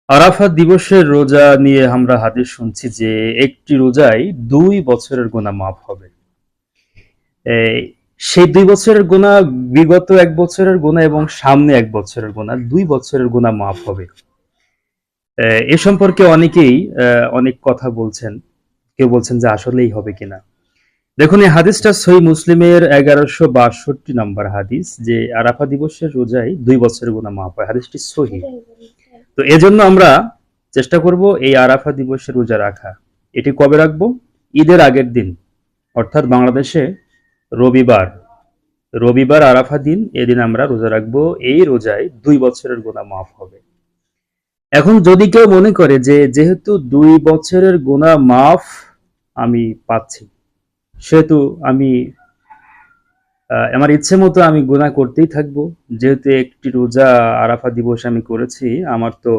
আরাফাত দিবসের রোজা নিয়ে আমরা হাদিস শুনছি যে একটি রোজায় ২ বছরের গুনাহ মাফ হবে। এই সেই ২ বছরের গুনাহ, বিগত ১ বছরের গুনাহ এবং সামনে ১ বছরের গুনাহ, ২ বছরের গুনাহ মাফ হবে। এ সম্পর্কে অনেকেই অনেক কথা বলছেন। কেউ বলছেন যে আসলেই হবে কিনা। দেখুন, এই হাদিসটা সহিহ মুসলিমের ১১৬২ নম্বর হাদিস, যে আরাফা দিবসের রোজায় ২ বছরের গুনাহ মাফ হয়। হাদিসটি সহিহ। তো এজন্য আমরা চেষ্টা করব এই আরাফা দিবসে রোজা রাখা। এটি কবে রাখবো? ঈদের আগের দিন, অর্থাৎ বাংলাদেশে রবিবার। রবিবার আরাফা দিন, এদিন আমরা রোজা রাখবো। এই রোজায় ২ বছরের গুনাহ মাফ হবে। এখন যদি কেউ মনে করে যে যেহেতু ২ বছরের গুনাহ মাফ আমি পাচ্ছি, সেহেতু আমি আমার ইচ্ছে মতো আমি গুনাহ করতেই থাকবো, যেহেতু একটি রোজা আরাফা দিবস আমি করেছি, আমার তো